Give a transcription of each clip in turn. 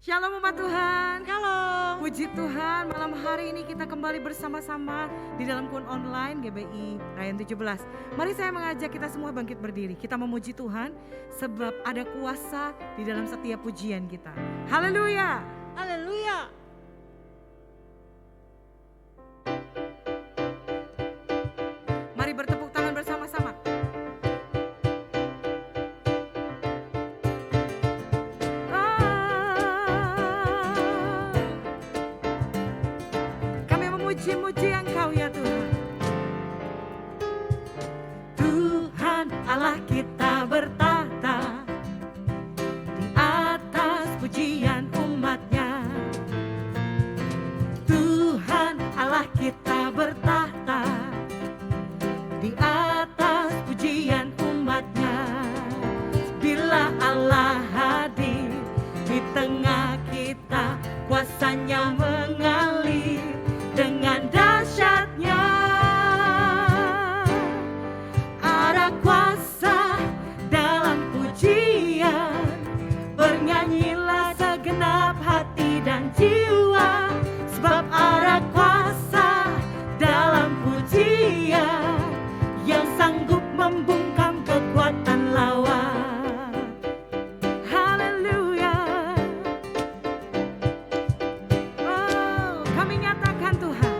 Shalom umat Tuhan. Shalom. Puji Tuhan, malam hari ini kita kembali bersama-sama di dalam kun online GBI Rayon 17. Mari saya mengajak kita semua bangkit berdiri. Kita memuji Tuhan sebab ada kuasa di dalam setiap pujian kita. Haleluya. Haleluya. Mari bertepuk tangan bersama-sama. Muji-muji Engkau ya Tuhan. Tuhan Allah kita bertahta di atas pujian umatnya. Tuhan Allah kita bertahta di atas pujian umatnya. Bila Allah hadir di tengah kita, kuasanya mengalir dengan dahsyatnya. Ada kuasa dalam pujian, bernyanyilah segenap hati dan jiwa, sebab ada kuasa dalam pujian yang sanggup membungkam kekuatan lawan. Haleluya. Oh, kami nyatakan Tuhan,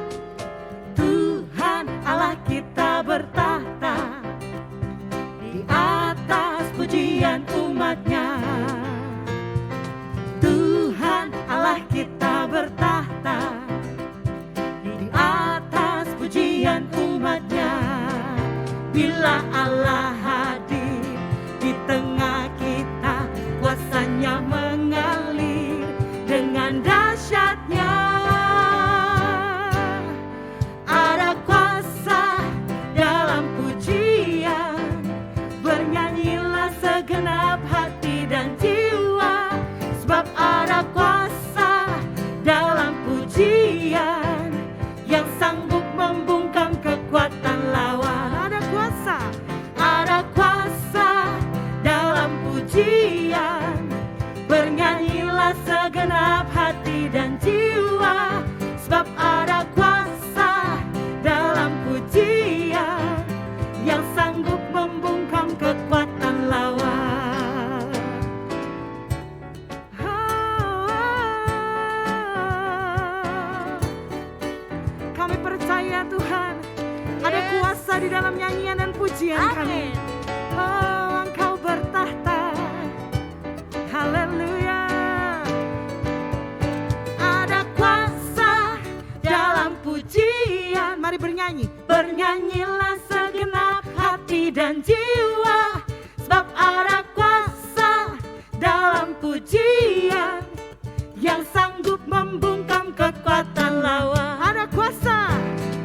Tuhan Allah kita bertahta di atas pujian umatnya. Tuhan Allah kita bertahta di atas pujian umatnya. Bila Allah hadir di tengah kita, kuasanya mengalir dengan dahsyatnya. Ada kuasa dalam pujian, bernyanyilah segenap hati dan jiwa, sebab ada kuasa dalam pujian yang sanggup membungkam kekuatan lawan. Ada kuasa dalam pujian, bernyanyilah segenap hati dan jiwa, sebab ada kuasa dalam pujian yang sanggup membungkam kekuatan lawan. Kami percaya Tuhan, ada kuasa di dalam nyanyian dan pujian kami. Oh, Engkau bertahta. Haleluya. Ada kuasa dalam pujian. Mari bernyanyi. Bernyanyilah segenap hati dan jiwa, sebab ada kuasa dalam pujian yang sanggup membungkam kekuatan lawan. Ada kuasa.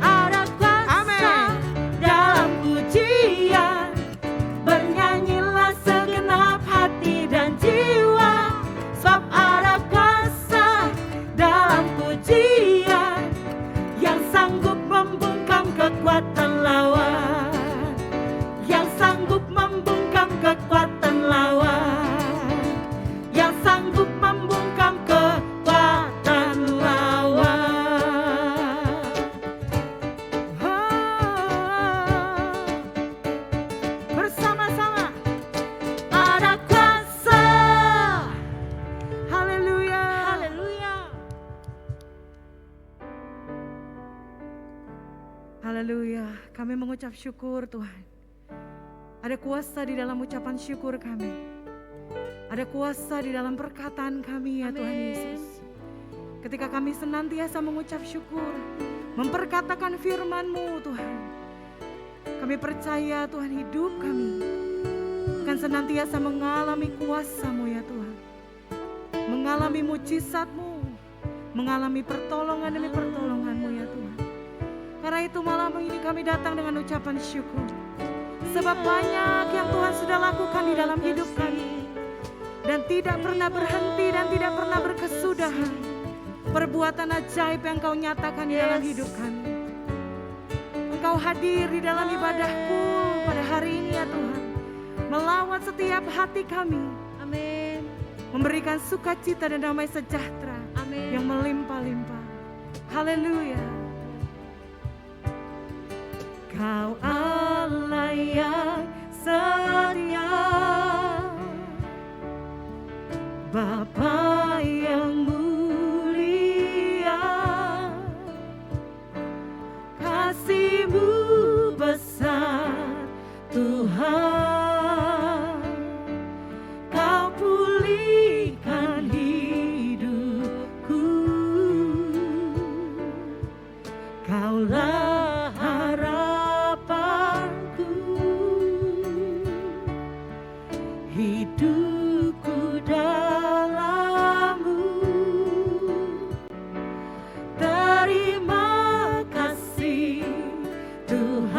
Ada kuasa dalam pujian, bernyanyilah segenap hati dan jiwa, sebab ada kuasa dalam pujian yang sanggup membungkam kekuatan lawan. Yang sanggup membungkam kekuatan lawan. Yang sanggup membungkam kekuatan lawan. Bersama-sama ada kuasa. Haleluya. Haleluya. Haleluya. Kami mengucap syukur Tuhan. Ada kuasa di dalam ucapan syukur kami. Ada kuasa di dalam perkataan kami ya Tuhan Yesus. Ketika kami senantiasa mengucap syukur, memperkatakan firman-Mu Tuhan, kami percaya Tuhan hidup kami akan senantiasa mengalami kuasa-Mu ya Tuhan. Mengalami mujizat-Mu, mengalami pertolongan demi pertolongan-Mu ya Tuhan. Karena itu malam ini kami datang dengan ucapan syukur. Sebab banyak yang Tuhan sudah lakukan di dalam hidup kami. Dan tidak pernah berhenti dan tidak pernah berkesudahan. Perbuatan ajaib yang Kau nyatakan di dalam hidup kami. Engkau hadir di dalam ibadahku pada hari ini ya Tuhan. Melawat setiap hati kami. Amin. memberikan sukacita dan damai sejahtera Amin. yang melimpah-limpah. Haleluya. Kau Allah yang setia, Bapa yang mulia, kasih-Mu besar Tuhan. Kau pulihkan hidupku, Kaulah harapanku, hidupku dalam-Mu. Terima kasih Tuhan,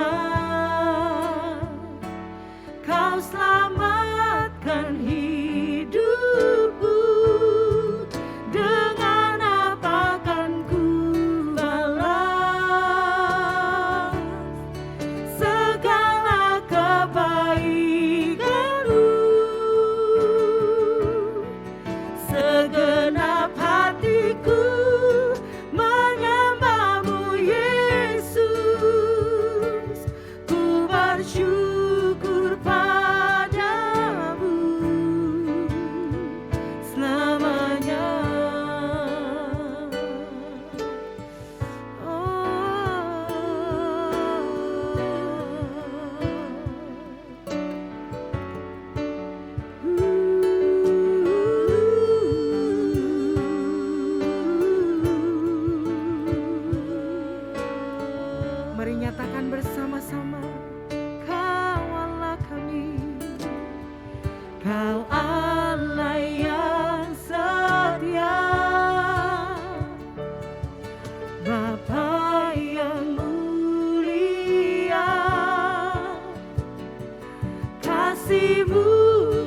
Kau selamatkan hidupku. Dengan apa akan ku balas segala kebaikan-Mu? Segenap hatiku menyembah-Mu Yesus, ku bersyukur padamu selamanya. Mari nyatakan bersama-sama, Kau Allah kami, Kau Allah yang setia, Bapa yang mulia, kasih-Mu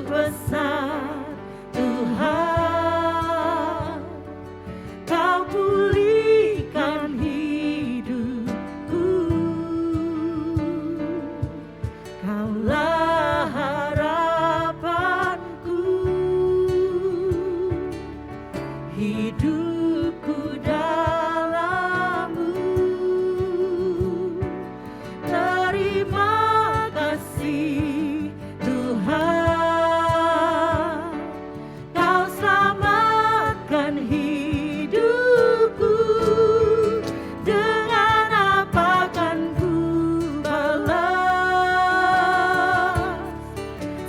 besar Tuhan. Kau pulihkan hidupku, Kaulah harapanku, hidupku dalam-Mu. Terima kasih Tuhan, Kau selamatkan hidupku. Dengan apa akan ku balas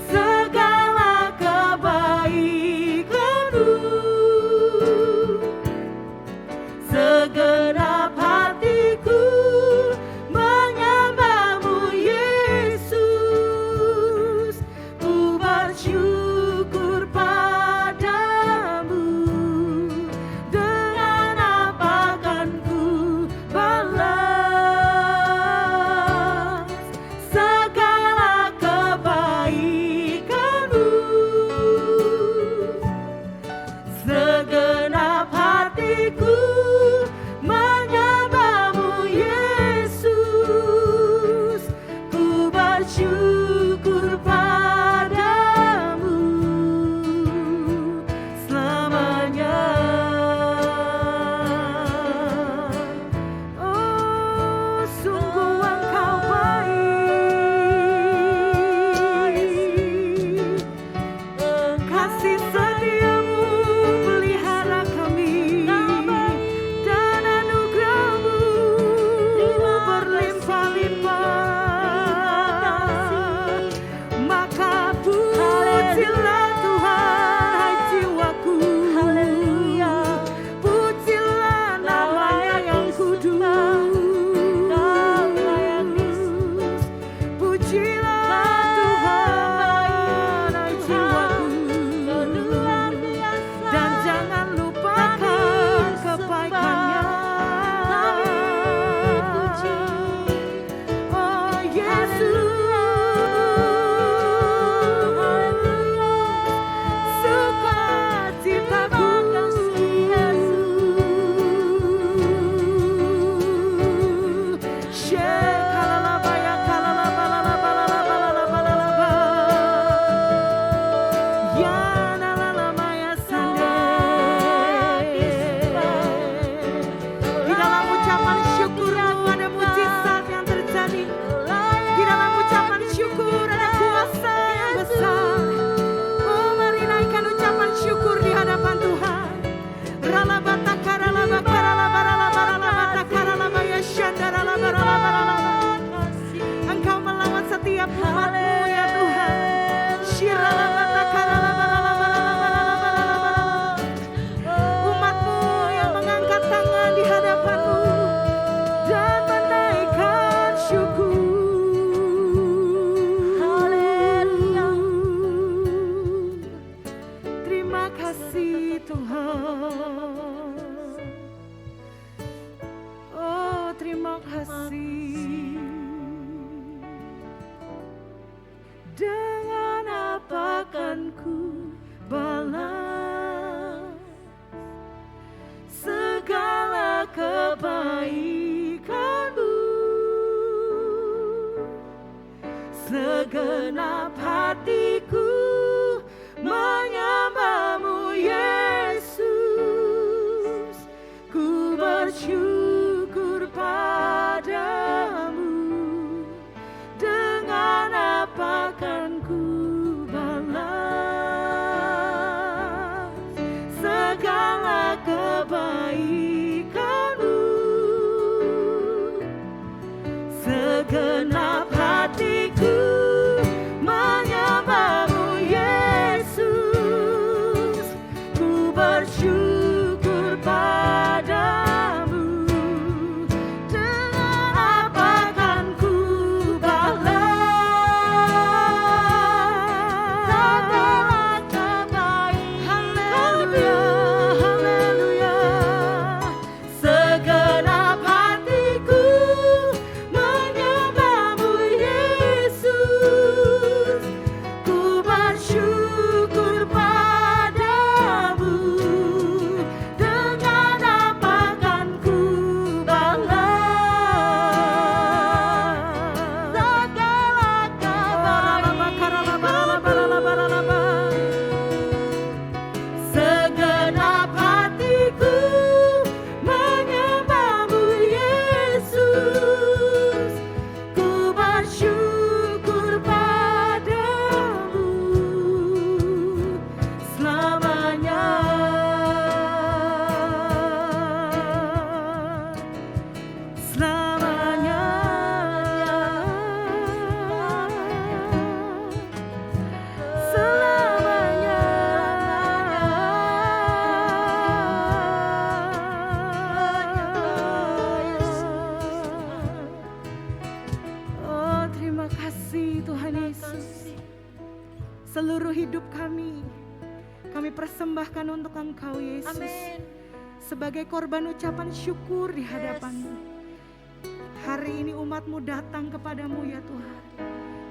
segala kebaikan-Mu? Segenap hatiku menyembah-Mu Yesus, ku bersyukur padamu. Dengan apa akan ku balas segala kebaikan-Mu? Segenap hatiku menyembah-Mu Yesus, ku bersyukur padamu selamanya. Oh, sungguh Engkau baik, kasih setia-Mu pelihara kami. kebaikan-Mu. Segenap hatiku menyembah-Mu Yesus. Ku bersyukur padamu. Dengan apa kan ku balas segala kebaikan-Mu. Segenap hatiku menyembah-Mu Yesus. Ku bersyukur padamu. Dengan apa kan ku balas segala kebaikan-Mu. Haleluya, segenap hatiku menyembah-Mu Yesus. Ku bersyukur padamu. Dengan apa kan ku balas segala kebaikan-Mu. Segenap hatiku menyembah-Mu Yesus. Ku bersyukur padamu selamanya. Selamanya. Selamanya. Oh, terima kasih Tuhan Yesus. Seluruh hidup kami persembahkan untuk Engkau Yesus. Amin. Sebagai korban ucapan syukur di hadapan-Mu. Hari ini umat-Mu datang kepadamu ya Tuhan.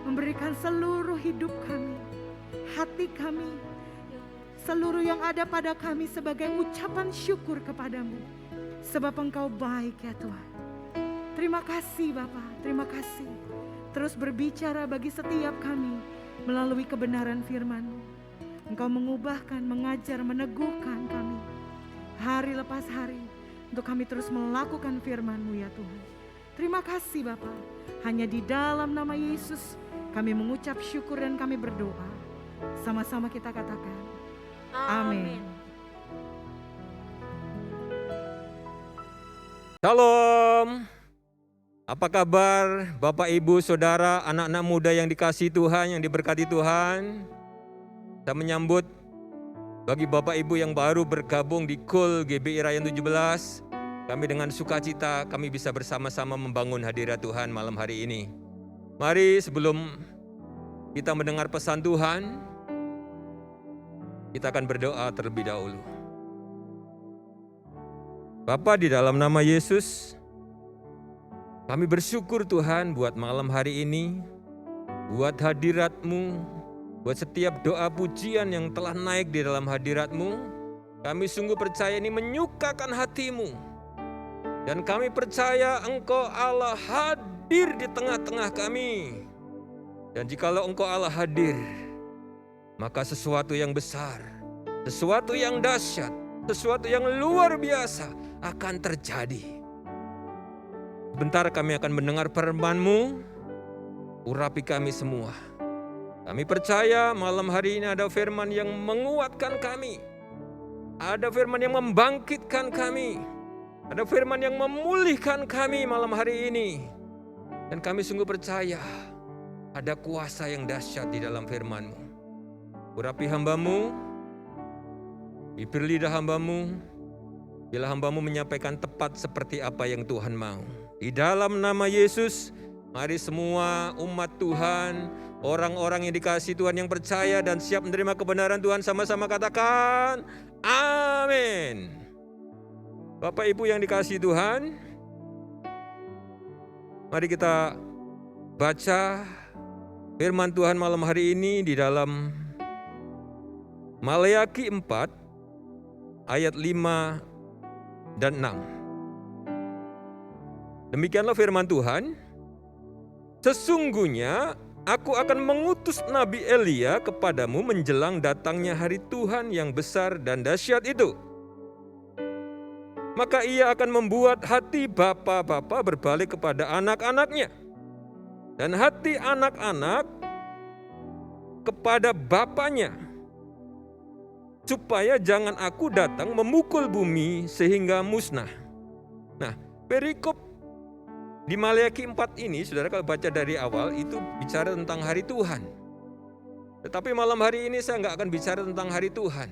Memberikan seluruh hidup kami, hati kami, seluruh yang ada pada kami sebagai ucapan syukur kepadamu. Sebab Engkau baik ya Tuhan. Terima kasih Bapa, terima kasih. Terus berbicara bagi setiap kami melalui kebenaran firman-Mu. Engkau mengubahkan, mengajar, meneguhkan kami hari lepas hari untuk kami terus melakukan firman-Mu ya Tuhan. Terima kasih Bapa. Hanya di dalam nama Yesus kami mengucap syukur dan kami berdoa. Sama-sama kita katakan. Amin. Shalom. Apa kabar Bapak, Ibu, Saudara, anak-anak muda yang dikasihi Tuhan, yang diberkati Tuhan. Saya menyambut bagi Bapak Ibu yang baru bergabung di KUL GBI Rayan 17. Kami dengan sukacita kami bisa bersama-sama membangun hadirat Tuhan malam hari ini. Mari sebelum kita mendengar pesan Tuhan, kita akan berdoa terlebih dahulu. Bapa, di dalam nama Yesus, kami bersyukur Tuhan buat malam hari ini, buat hadirat-Mu, buat setiap doa pujian yang telah naik di dalam hadirat-Mu. Kami sungguh percaya ini menyukakan hati-Mu. Dan kami percaya Engkau Allah hadir di tengah-tengah kami. Dan jikalau Engkau Allah hadir, maka sesuatu yang besar, sesuatu yang dahsyat, sesuatu yang luar biasa akan terjadi. Sebentar kami akan mendengar firman-Mu, urapi kami semua. Kami percaya malam hari ini ada firman yang menguatkan kami. Ada firman yang membangkitkan kami. Ada firman yang memulihkan kami malam hari ini. Dan kami sungguh percaya ada kuasa yang dahsyat di dalam firman-Mu. Urapi hamba-Mu, bibir lidah hamba-Mu, bila hamba-Mu menyampaikan tepat seperti apa yang Tuhan mau. Di dalam nama Yesus, mari semua umat Tuhan, orang-orang yang dikasihi Tuhan yang percaya dan siap menerima kebenaran Tuhan sama-sama katakan, amin. Bapak Ibu yang dikasihi Tuhan, mari kita baca firman Tuhan malam hari ini di dalam Maleakhi 4 ayat 5 dan 6. Demikianlah firman Tuhan, sesungguhnya aku akan mengutus Nabi Elia kepadamu menjelang datangnya hari Tuhan yang besar dan dahsyat itu. Maka ia akan membuat hati bapa-bapa berbalik kepada anak-anaknya, dan hati anak-anak kepada bapanya, supaya jangan aku datang memukul bumi sehingga musnah. Nah, perikop di Maleakhi 4 ini, saudara kalau baca dari awal itu bicara tentang hari Tuhan. Tetapi malam hari ini saya nggak akan bicara tentang hari Tuhan.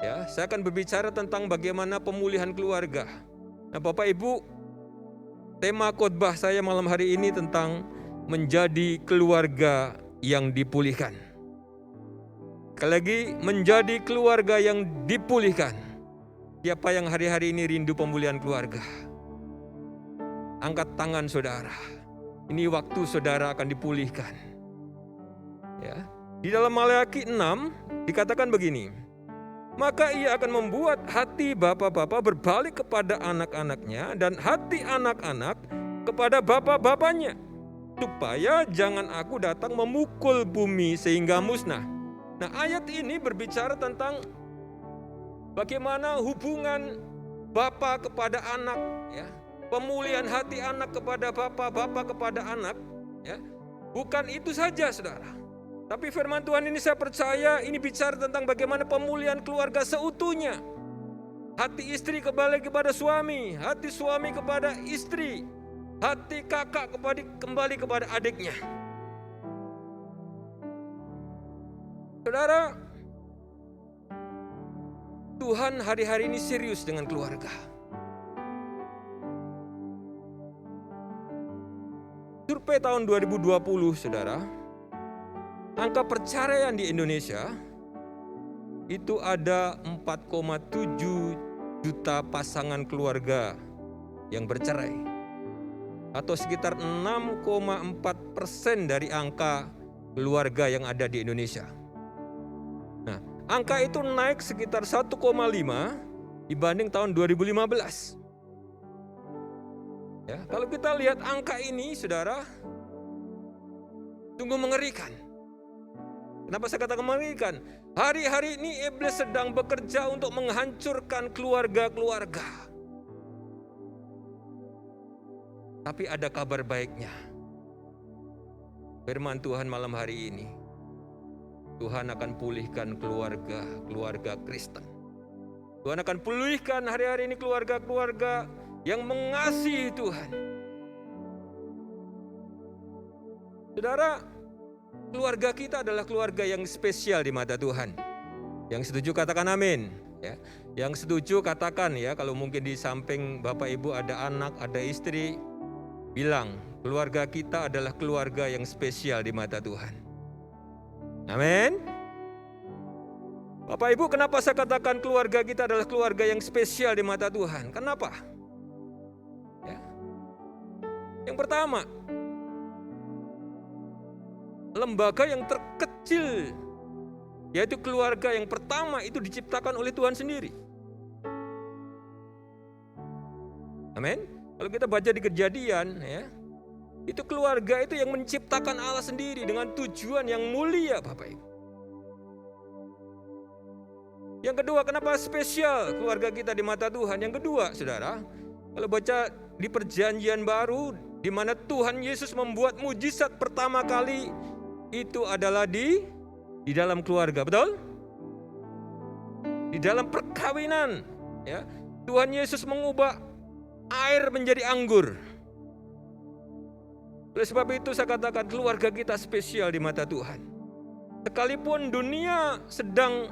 Ya, saya akan berbicara tentang bagaimana pemulihan keluarga. Nah, Bapak Ibu, tema khotbah saya malam hari ini tentang menjadi keluarga yang dipulihkan. Sekali lagi, menjadi keluarga yang dipulihkan. Siapa yang hari-hari ini rindu pemulihan keluarga? Angkat tangan saudara. Ini waktu saudara akan dipulihkan. Ya. Di dalam Maleakhi 6 dikatakan begini. Maka ia akan membuat hati bapa-bapa berbalik kepada anak-anaknya dan hati anak-anak kepada bapa-bapanya, supaya jangan aku datang memukul bumi sehingga musnah. Nah, ayat ini berbicara tentang bagaimana hubungan bapa kepada anak, ya. Pemulihan hati anak kepada bapa, bapa kepada anak, ya. Bukan itu saja, saudara. Tapi firman Tuhan ini saya percaya ini bicara tentang bagaimana pemulihan keluarga seutuhnya. Hati istri kembali kepada suami, hati suami kepada istri, hati kakak kembali kepada adiknya. Saudara, Tuhan hari-hari ini serius dengan keluarga. Survei tahun 2020, saudara, angka perceraian di Indonesia itu ada 4,7 juta pasangan keluarga yang bercerai, atau sekitar 6,4% dari angka keluarga yang ada di Indonesia. Nah, angka itu naik sekitar 1,5 dibanding tahun 2015. Ya, kalau kita lihat angka ini, saudara, sungguh mengerikan. Kenapa saya katakan mengerikan? Hari-hari ini iblis sedang bekerja untuk menghancurkan keluarga-keluarga. Tapi ada kabar baiknya. Firman Tuhan malam hari ini, Tuhan akan pulihkan keluarga Kristen. Tuhan akan pulihkan hari-hari ini keluarga-keluarga yang mengasihi Tuhan. Saudara, keluarga kita adalah keluarga yang spesial di mata Tuhan. Yang setuju katakan amin. Ya. Yang setuju katakan ya, kalau mungkin di samping Bapak Ibu ada anak, ada istri, bilang keluarga kita adalah keluarga yang spesial di mata Tuhan. Amin. Bapak Ibu, kenapa saya katakan keluarga kita adalah keluarga yang spesial di mata Tuhan? Kenapa? Ya. Yang pertama, lembaga yang terkecil, yaitu keluarga yang pertama itu diciptakan oleh Tuhan sendiri. Amin. Kalau kita baca di Kejadian, ya, itu keluarga itu yang menciptakan Allah sendiri dengan tujuan yang mulia, Bapak Ibu. Yang kedua, kenapa spesial keluarga kita di mata Tuhan? Yang kedua, saudara, kalau baca di Perjanjian Baru, di mana Tuhan Yesus membuat mujizat pertama kali, itu adalah di dalam keluarga, betul? Di dalam perkawinan, ya, Tuhan Yesus mengubah air menjadi anggur. Oleh sebab itu saya katakan keluarga kita spesial di mata Tuhan. Sekalipun dunia sedang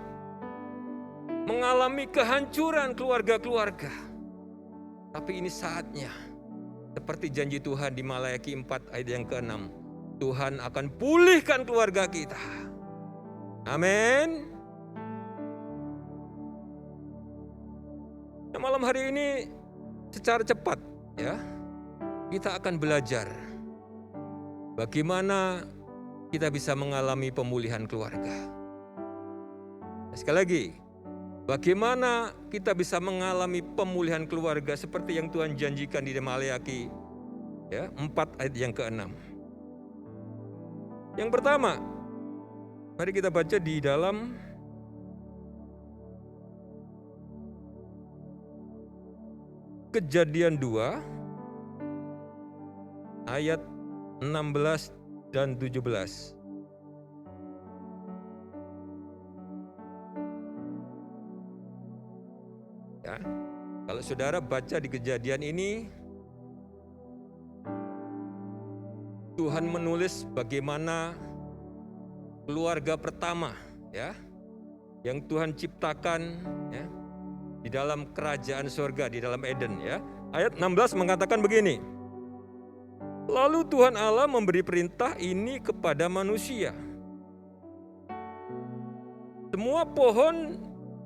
mengalami kehancuran keluarga-keluarga, tapi ini saatnya, seperti janji Tuhan di Maleakhi 4 ayat yang ke-6, Tuhan akan pulihkan keluarga kita. Amin. Nah, malam hari ini secara cepat, ya, kita akan belajar bagaimana kita bisa mengalami pemulihan keluarga. Sekali lagi, bagaimana kita bisa mengalami pemulihan keluarga seperti yang Tuhan janjikan di Maleakhi 4 ayat yang ke-6. Yang pertama, mari kita baca di dalam Kejadian 2 ayat 16 dan 17. Ya, kalau saudara baca di Kejadian ini, Tuhan menulis bagaimana keluarga pertama yang Tuhan ciptakan di dalam kerajaan surga, di dalam Eden Ayat 16 mengatakan begini. Lalu Tuhan Allah memberi perintah ini kepada manusia. Semua pohon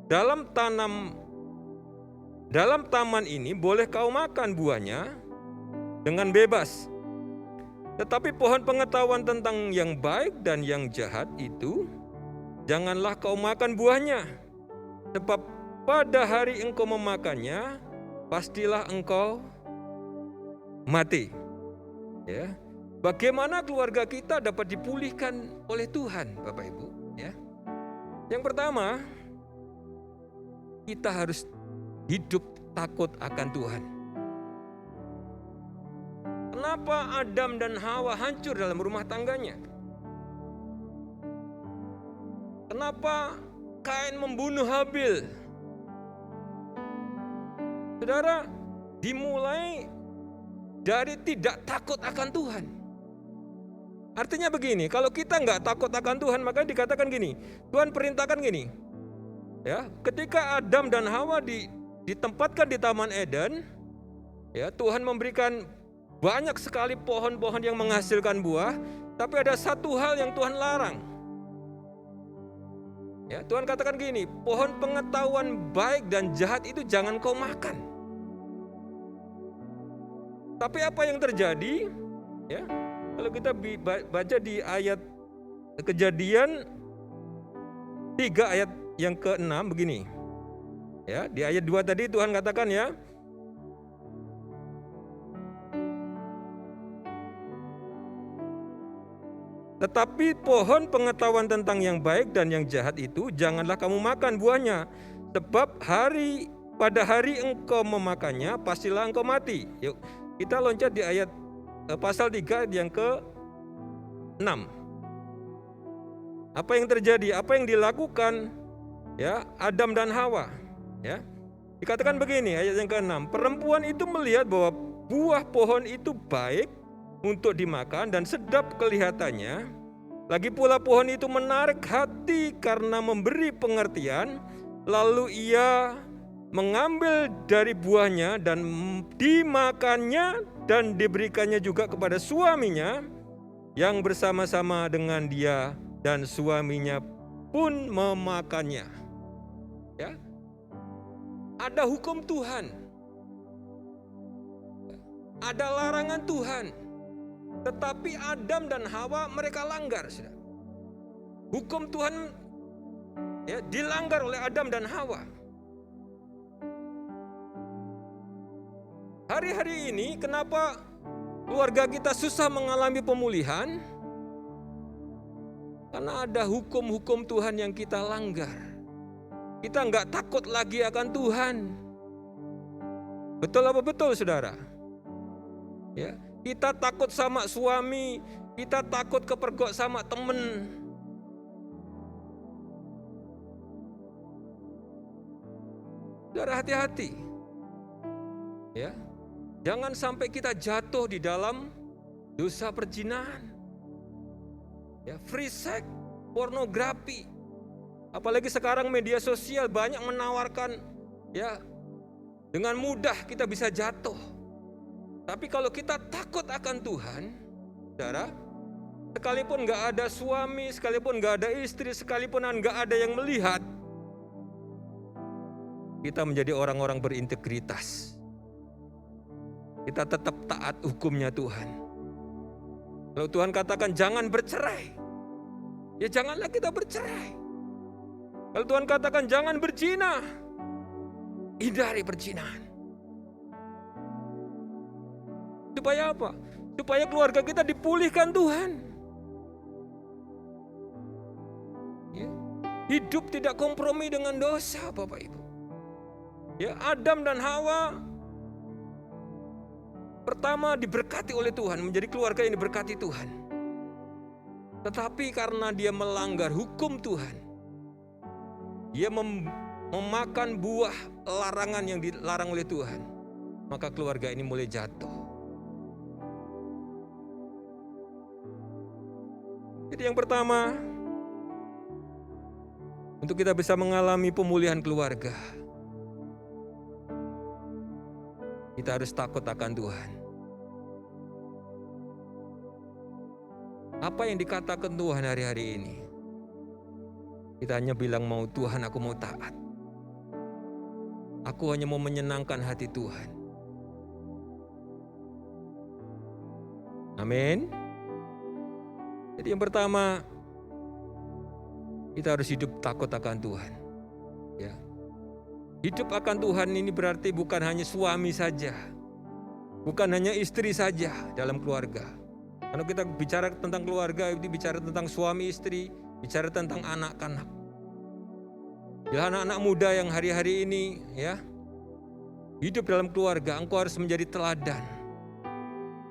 dalam taman ini boleh kau makan buahnya dengan bebas. Tetapi pohon pengetahuan tentang yang baik dan yang jahat itu janganlah kau makan buahnya. Sebab pada hari engkau memakannya, pastilah engkau mati. Bagaimana keluarga kita dapat dipulihkan oleh Tuhan, Bapak Ibu? Yang pertama, kita harus hidup takut akan Tuhan. Kenapa Adam dan Hawa hancur dalam rumah tangganya? Kenapa Kain membunuh Habil? Saudara, dimulai dari tidak takut akan Tuhan. Artinya begini, kalau kita nggak takut akan Tuhan, maka dikatakan gini, Tuhan perintahkan gini, ketika Adam dan Hawa ditempatkan di Taman Eden, Tuhan memberikan banyak sekali pohon-pohon yang menghasilkan buah, tapi ada satu hal yang Tuhan larang. Tuhan katakan gini, pohon pengetahuan baik dan jahat itu jangan kau makan. Tapi apa yang terjadi? Kalau kita baca di ayat Kejadian 3 ayat yang ke-6 begini. Di ayat 2 tadi Tuhan katakan tetapi pohon pengetahuan tentang yang baik dan yang jahat itu janganlah kamu makan buahnya, sebab pada hari engkau memakannya pastilah engkau mati. Yuk kita loncat di ayat pasal 3 yang ke-6. Apa yang terjadi? Apa yang dilakukan Adam dan Hawa? Dikatakan begini ayat yang ke-6, perempuan itu melihat bahwa buah pohon itu baik untuk dimakan dan sedap kelihatannya. Lagi pula pohon itu menarik hati karena memberi pengertian. Lalu ia mengambil dari buahnya dan dimakannya dan diberikannya juga kepada suaminya yang bersama-sama dengan dia, dan suaminya pun memakannya. Ada hukum Tuhan, ada larangan Tuhan, tetapi Adam dan Hawa mereka langgar. Hukum Tuhan dilanggar oleh Adam dan Hawa. Hari-hari ini kenapa keluarga kita susah mengalami pemulihan? Karena ada hukum-hukum Tuhan yang kita langgar. Kita nggak takut lagi akan Tuhan. Betul apa betul, saudara? Kita takut sama suami, kita takut kepergok sama temen. Saudara, hati-hati. Jangan sampai kita jatuh di dalam dosa perzinahan. Free sex, pornografi. Apalagi sekarang media sosial banyak menawarkan dengan mudah kita bisa jatuh. Tapi kalau kita takut akan Tuhan, saudara, sekalipun nggak ada suami, sekalipun nggak ada istri, sekalipun nggak ada yang melihat, kita menjadi orang-orang berintegritas. Kita tetap taat hukumnya Tuhan. Kalau Tuhan katakan jangan bercerai, janganlah kita bercerai. Kalau Tuhan katakan jangan berzina, hindari perzinahan. Supaya apa? Supaya keluarga kita dipulihkan Tuhan. Ya. Hidup tidak kompromi dengan dosa, Bapak Ibu. Ya, Adam dan Hawa pertama diberkati oleh Tuhan, menjadi keluarga yang diberkati Tuhan. Tetapi karena dia melanggar hukum Tuhan, dia memakan buah larangan yang dilarang oleh Tuhan, maka keluarga ini mulai jatuh. Jadi yang pertama, untuk kita bisa mengalami pemulihan keluarga, kita harus takut akan Tuhan. Apa yang dikatakan Tuhan hari-hari ini? Kita hanya bilang mau Tuhan, aku mau taat. Aku hanya mau menyenangkan hati Tuhan. Amin. Jadi yang pertama, kita harus hidup takut akan Tuhan. Ya. Hidup akan Tuhan ini berarti bukan hanya suami saja, bukan hanya istri saja dalam keluarga. Kalau kita bicara tentang keluarga, itu bicara tentang suami istri, bicara tentang anak-anak. Ya, anak-anak muda yang hari-hari ini ya hidup dalam keluarga, engkau harus menjadi teladan.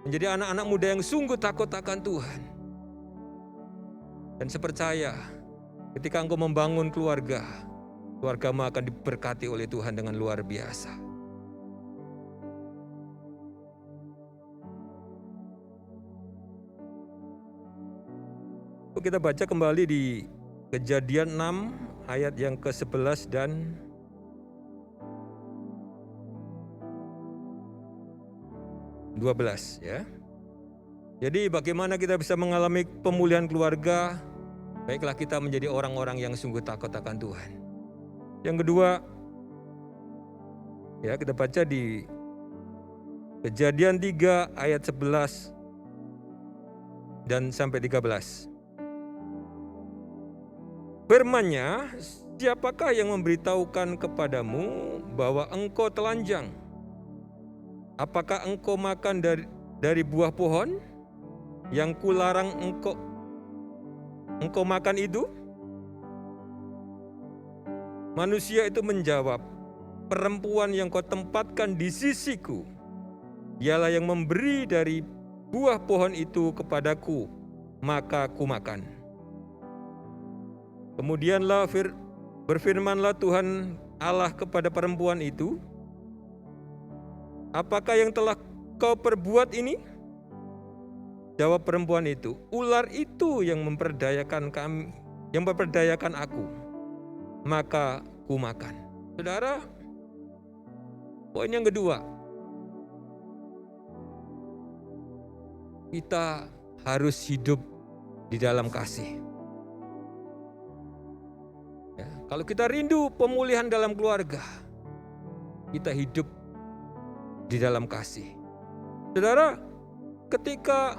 Menjadi anak-anak muda yang sungguh takut akan Tuhan. Dan saya percaya ketika engkau membangun keluarga, keluargamu akan diberkati oleh Tuhan dengan luar biasa. Kita baca kembali di Kejadian 6 ayat yang ke-11 dan 12 ya. Jadi bagaimana kita bisa mengalami pemulihan keluarga? Baiklah kita menjadi orang-orang yang sungguh takut akan Tuhan. Yang kedua, ya kita baca di Kejadian 3 ayat 11 dan sampai 13. Firman-Nya, siapakah yang memberitahukan kepadamu bahwa engkau telanjang? Apakah engkau makan dari buah pohon yang kularang engkau makan itu? Manusia itu menjawab, perempuan yang kau tempatkan di sisiku, dialah yang memberi dari buah pohon itu kepadaku, maka ku makan. Kemudianlah berfirmanlah Tuhan Allah kepada perempuan itu, apakah yang telah kau perbuat ini? Jawab perempuan itu, ular itu yang memperdayakan kami, yang memperdayakan aku, maka ku makan. Saudara, poin yang kedua, kita harus hidup di dalam kasih. Ya, kalau kita rindu pemulihan dalam keluarga, kita hidup di dalam kasih. Saudara, ketika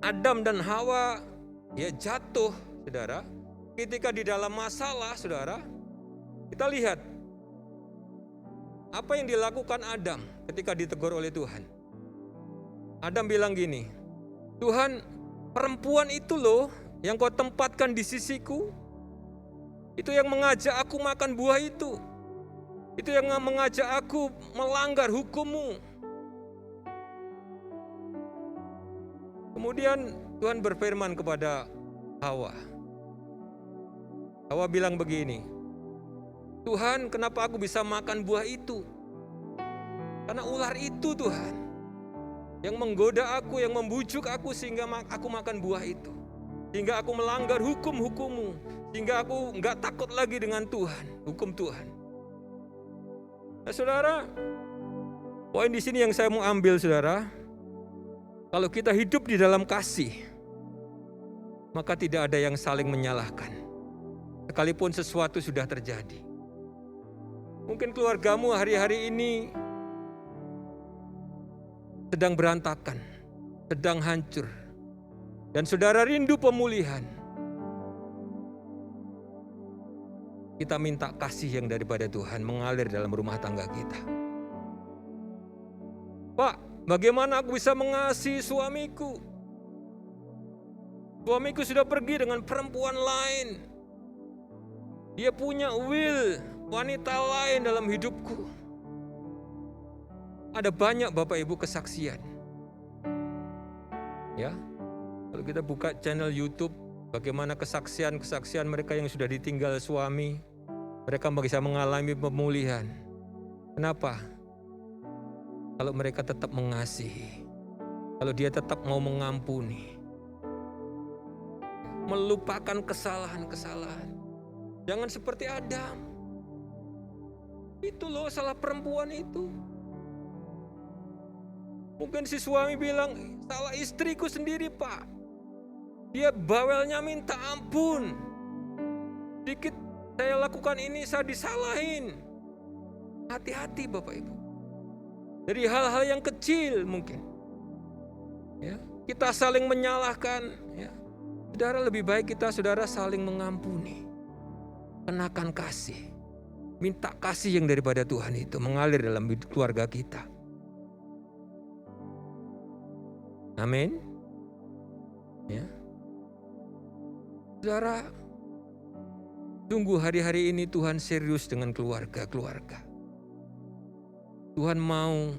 Adam dan Hawa ya jatuh, saudara, ketika di dalam masalah, saudara, kita lihat apa yang dilakukan Adam ketika ditegur oleh Tuhan. Adam bilang gini, Tuhan, perempuan itu loh yang kau tempatkan di sisiku, itu yang mengajak aku makan buah itu. Itu yang mengajak aku melanggar hukum-Mu. Kemudian Tuhan berfirman kepada Hawa. Hawa bilang begini, Tuhan, kenapa aku bisa makan buah itu? Karena ular itu, Tuhan, yang menggoda aku, yang membujuk aku sehingga aku makan buah itu. Sehingga aku melanggar hukum-hukum-Mu. Sehingga aku enggak takut lagi dengan Tuhan, hukum Tuhan. Nah, saudara, poin di sini yang saya mau ambil, saudara, kalau kita hidup di dalam kasih, maka tidak ada yang saling menyalahkan. Sekalipun sesuatu sudah terjadi. Mungkin keluargamu hari-hari ini sedang berantakan, sedang hancur, dan saudara rindu pemulihan. kita minta kasih yang daripada Tuhan mengalir dalam rumah tangga kita. Pak, bagaimana aku bisa mengasihi suamiku? Suamiku sudah pergi dengan perempuan lain. Dia punya wanita lain dalam hidupku. Ada banyak Bapak Ibu kesaksian. Ya, kalau kita buka channel YouTube, bagaimana kesaksian mereka yang sudah ditinggal suami, mereka bisa mengalami pemulihan. Kenapa? Kalau mereka tetap mengasihi, kalau dia tetap mau mengampuni, melupakan kesalahan-kesalahan. Jangan seperti Adam. Itu loh salah perempuan itu. Mungkin si suami bilang, salah istriku sendiri Pak. Dia bawelnya minta ampun. Dikit saya lakukan ini, saya disalahin. Hati-hati Bapak Ibu. Dari hal-hal yang kecil mungkin. Ya, kita saling menyalahkan. Ya. Saudara, lebih baik kita saling mengampuni. Kenakan kasih. Minta kasih yang daripada Tuhan itu mengalir dalam hidup keluarga kita. Amin. Ya. Saudara, sungguh hari-hari ini Tuhan serius dengan keluarga-keluarga. Tuhan mau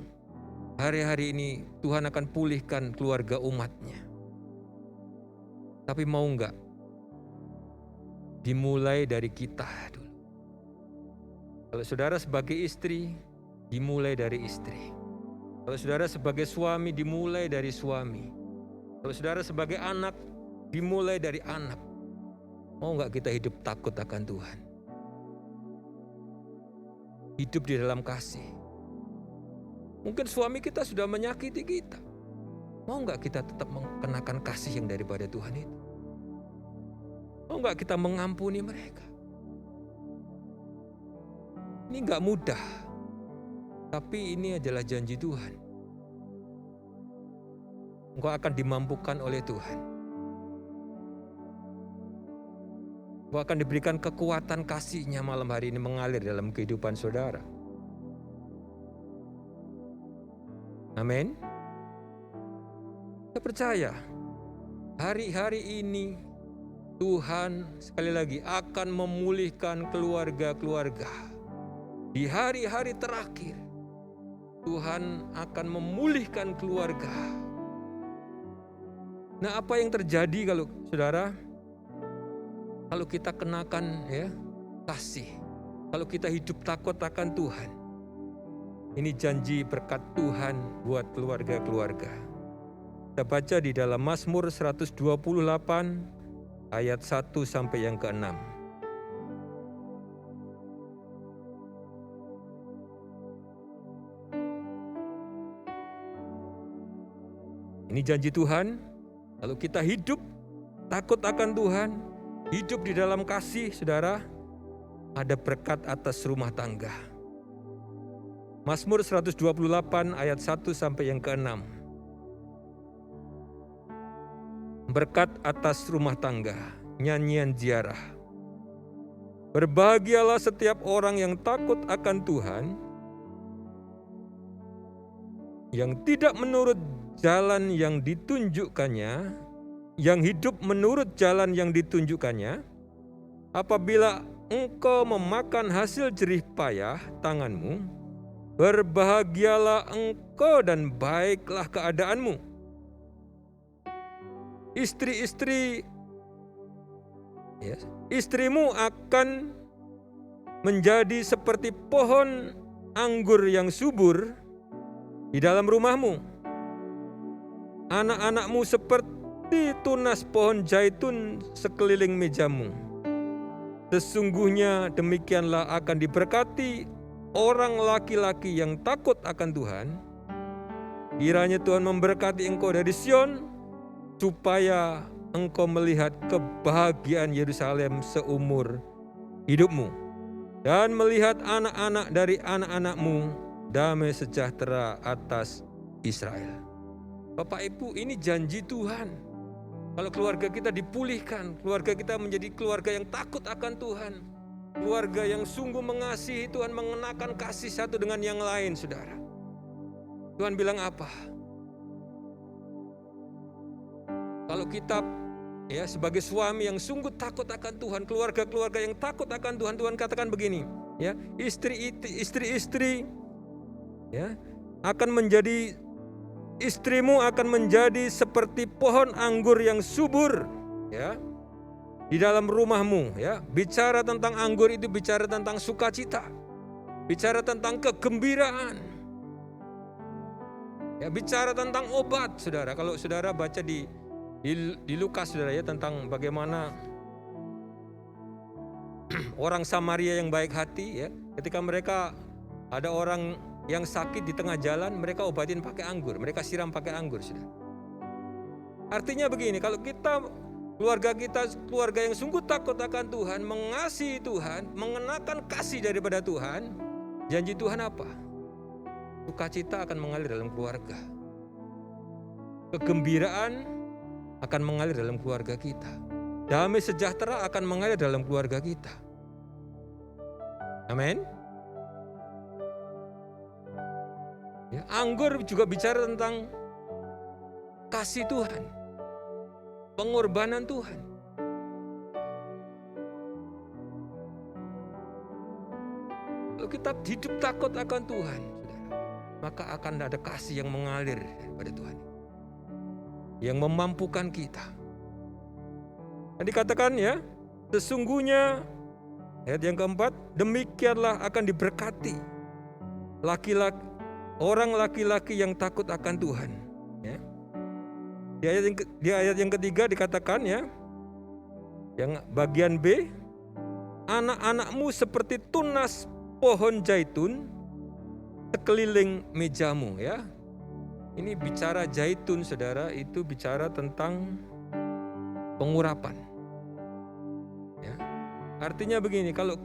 hari-hari ini Tuhan akan pulihkan keluarga umatnya. Tapi mau enggak? Dimulai dari kita dulu. Kalau saudara sebagai istri, dimulai dari istri. Kalau saudara sebagai suami, dimulai dari suami. Kalau saudara sebagai anak, dimulai dari anak. Mau enggak kita hidup takut akan Tuhan? Hidup di dalam kasih. Mungkin suami kita sudah menyakiti kita. Mau enggak kita tetap mengenakan kasih yang daripada Tuhan itu? Mau enggak kita mengampuni mereka? Ini enggak mudah. Tapi ini adalah janji Tuhan. Engkau akan dimampukan oleh Tuhan. Engkau akan diberikan kekuatan kasih-Nya malam hari ini mengalir dalam kehidupan saudara. Amin. Saya percaya hari-hari ini Tuhan sekali lagi akan memulihkan keluarga-keluarga. Di hari-hari terakhir Tuhan akan memulihkan keluarga. Nah, apa yang terjadi kalau saudara? Kalau kita kenakan kasih, kalau kita hidup takut akan Tuhan. Ini janji berkat Tuhan buat keluarga-keluarga. Kita baca di dalam Mazmur 128 ayat 1 sampai yang ke-6. Ini janji Tuhan, kalau kita hidup takut akan Tuhan, hidup di dalam kasih, saudara, ada berkat atas rumah tangga. Mazmur 128 ayat 1 sampai yang ke-6. Berkat atas rumah tangga, nyanyian ziarah. Berbahagialah setiap orang yang takut akan Tuhan, yang tidak menurut jalan yang ditunjukkannya, yang hidup menurut jalan yang ditunjukkannya. Apabila engkau memakan hasil jerih payah tanganmu, berbahagialah engkau dan baiklah keadaanmu. Istrimu akan menjadi seperti pohon anggur yang subur di dalam rumahmu. Anak-anakmu seperti tunas pohon zaitun sekeliling mejamu. Sesungguhnya demikianlah akan diberkati orang laki-laki yang takut akan Tuhan. Kiranya Tuhan memberkati engkau dari Sion, supaya engkau melihat kebahagiaan Yerusalem seumur hidupmu, dan melihat anak-anak dari anak-anakmu, damai sejahtera atas Israel. Bapak Ibu, ini janji Tuhan. Kalau keluarga kita dipulihkan, keluarga kita menjadi keluarga yang takut akan Tuhan, keluarga yang sungguh mengasihi Tuhan, mengenakan kasih satu dengan yang lain, saudara. Tuhan bilang apa? Kalau kita sebagai suami yang sungguh takut akan Tuhan, keluarga-keluarga yang takut akan Tuhan, Tuhan katakan begini, istri-istri akan menjadi, istrimu akan menjadi seperti pohon anggur yang subur, di dalam rumahmu, Bicara tentang anggur itu bicara tentang sukacita, bicara tentang kegembiraan, bicara tentang obat, saudara. Kalau saudara baca di Lukas, saudara, tentang bagaimana orang Samaria yang baik hati, ketika mereka ada orang yang sakit di tengah jalan, mereka obatin pakai anggur, mereka siram pakai anggur, saudara. Artinya begini, kalau keluarga kita keluarga yang sungguh takut akan Tuhan, mengasihi Tuhan, mengenakan kasih daripada Tuhan, janji Tuhan apa? Sukacita akan mengalir dalam keluarga. Kegembiraan akan mengalir dalam keluarga kita. Damai sejahtera akan mengalir dalam keluarga kita. Amin. Anggur juga bicara tentang kasih Tuhan, pengorbanan Tuhan. Kalau kita hidup takut akan Tuhan, saudara, maka akan ada kasih yang mengalir daripada Tuhan, yang memampukan kita. Dan dikatakan sesungguhnya, ayat yang keempat, demikianlah akan diberkati orang laki-laki yang takut akan Tuhan. Di ayat yang ketiga dikatakan, yang bagian B, anak-anakmu seperti tunas pohon zaitun sekeliling mejamu. Ini bicara zaitun, saudara, itu bicara tentang pengurapan. Artinya begini, kalau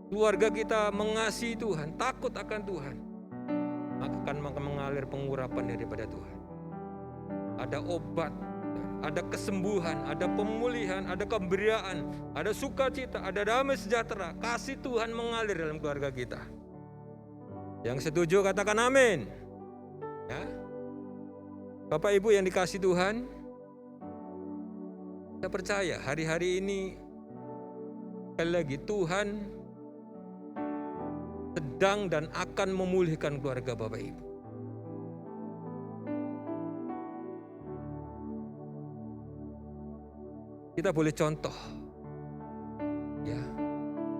keluarga kita mengasihi Tuhan, takut akan Tuhan, maka akan mengalir pengurapan daripada Tuhan. Ada obat, ada kesembuhan, ada pemulihan, ada kegembiraan, ada sukacita, ada damai sejahtera. Kasih Tuhan mengalir dalam keluarga kita. Yang setuju katakan amin. Bapak Ibu yang dikasihi Tuhan, saya percaya hari-hari ini sekali lagi Tuhan sedang dan akan memulihkan keluarga Bapak Ibu. Kita boleh contoh,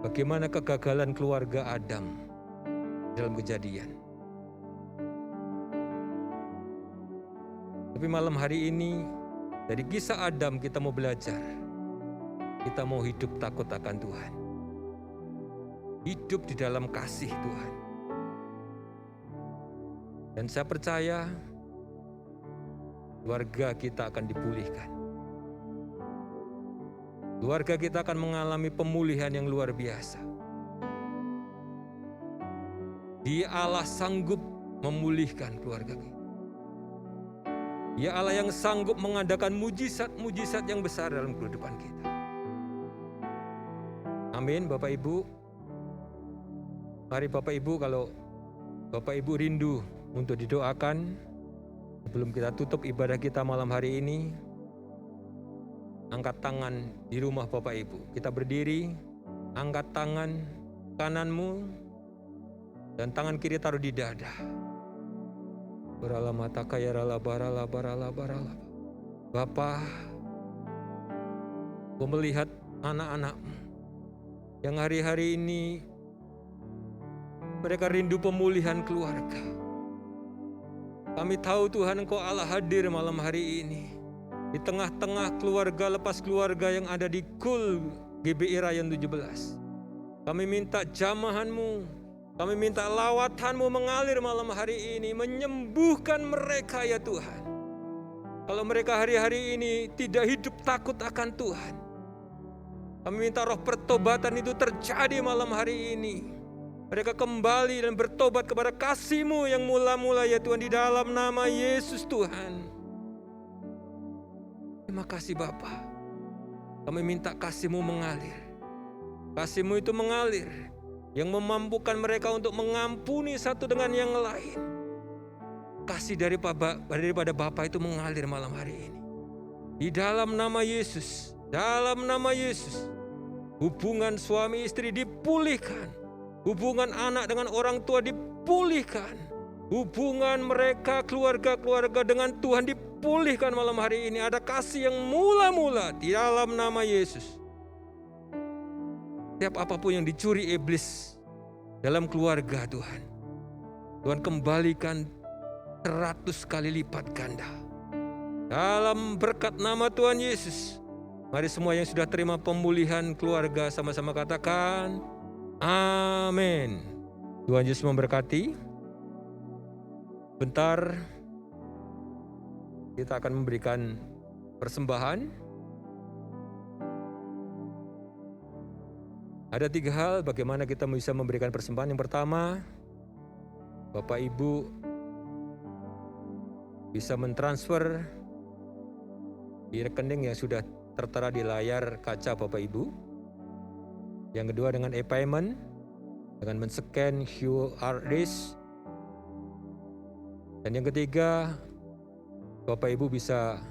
bagaimana kegagalan keluarga Adam dalam Kejadian. Tapi malam hari ini dari kisah Adam kita mau belajar, kita mau hidup takut akan Tuhan, hidup di dalam kasih Tuhan. Dan saya percaya keluarga kita akan dipulihkan. Keluarga kita akan mengalami pemulihan yang luar biasa. Dia Allah sanggup memulihkan keluarga kita. Dia Allah yang sanggup mengadakan mujizat-mujizat yang besar dalam kehidupan kita. Amin, Bapak Ibu. Mari Bapak Ibu, kalau Bapak Ibu rindu untuk didoakan, sebelum kita tutup ibadah kita malam hari ini, angkat tangan di rumah Bapak Ibu. Kita berdiri, angkat tangan kananmu dan tangan kiri taruh di dada. Bapa, Kau melihat anak-anak-Mu yang hari-hari ini mereka rindu pemulihan keluarga. Kami tahu Tuhan Engkau Allah hadir malam hari ini di tengah-tengah keluarga lepas keluarga yang ada di KUL GBI Rayon 17. Kami minta jamahan-Mu, kami minta lawatan-Mu mengalir malam hari ini, menyembuhkan mereka ya Tuhan. Kalau mereka hari-hari ini tidak hidup takut akan Tuhan, kami minta roh pertobatan itu terjadi malam hari ini. Mereka kembali dan bertobat kepada kasih-Mu yang mula-mula ya Tuhan, di dalam nama Yesus Tuhan. Terima kasih Bapa. Kami minta kasih-Mu mengalir. Kasih-Mu itu mengalir, yang memampukan mereka untuk mengampuni satu dengan yang lain. Kasih daripada Bapa itu mengalir malam hari ini. Di dalam nama Yesus, hubungan suami istri dipulihkan, hubungan anak dengan orang tua dipulihkan, hubungan mereka keluarga-keluarga dengan Tuhan dipulihkan malam hari ini. Ada kasih yang mula-mula di dalam nama Yesus. Setiap apapun yang dicuri iblis dalam keluarga Tuhan, Tuhan kembalikan 100 kali lipat ganda. Dalam berkat nama Tuhan Yesus, mari semua yang sudah terima pemulihan keluarga sama-sama katakan amin. Tuhan Yesus memberkati. Bentar kita akan memberikan persembahan. Ada 3 hal bagaimana kita bisa memberikan persembahan. Yang pertama, Bapak Ibu bisa mentransfer di rekening yang sudah tertera di layar kaca Bapak Ibu. Yang kedua dengan e-payment, dengan men-scan QR Risk. Dan yang ketiga, Bapak Ibu bisa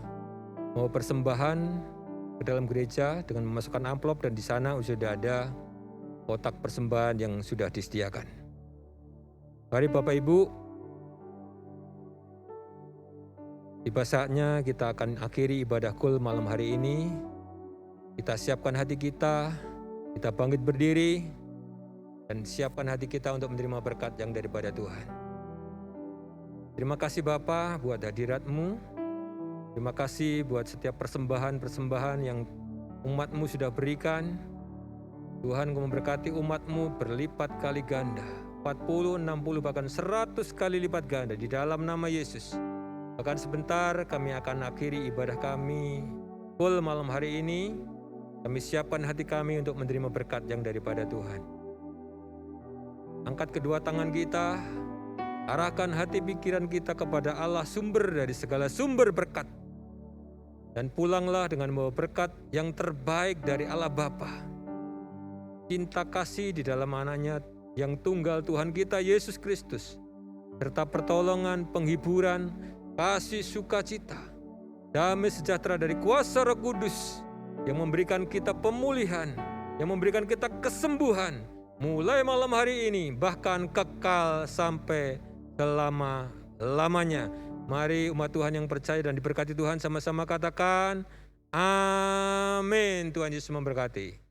mau persembahan ke dalam gereja dengan memasukkan amplop, dan di sana sudah ada kotak persembahan yang sudah disediakan. Mari Bapak Ibu, tiba saatnya kita akan akhiri ibadah kul malam hari ini. Kita siapkan hati kita bangkit berdiri, dan siapkan hati kita untuk menerima berkat yang daripada Tuhan. Terima kasih Bapa buat hadirat-Mu. Terima kasih buat setiap persembahan-persembahan yang umat-Mu sudah berikan. Tuhan memberkati umat-Mu berlipat kali ganda, 40, 60, bahkan 100 kali lipat ganda di dalam nama Yesus. Bahkan sebentar kami akan akhiri ibadah kami full malam hari ini. Kami siapkan hati kami untuk menerima berkat yang daripada Tuhan. Angkat kedua tangan kita, arahkan hati pikiran kita kepada Allah, sumber dari segala sumber berkat. Dan pulanglah dengan membawa berkat yang terbaik dari Allah Bapa. Cinta kasih di dalam anaknya yang tunggal Tuhan kita Yesus Kristus, serta pertolongan, penghiburan, kasih sukacita, damai sejahtera dari kuasa Roh Kudus yang memberikan kita pemulihan, yang memberikan kita kesembuhan mulai malam hari ini, bahkan kekal sampai selama-lamanya. Mari umat Tuhan yang percaya dan diberkati Tuhan sama-sama katakan amin. Tuhan Yesus memberkati.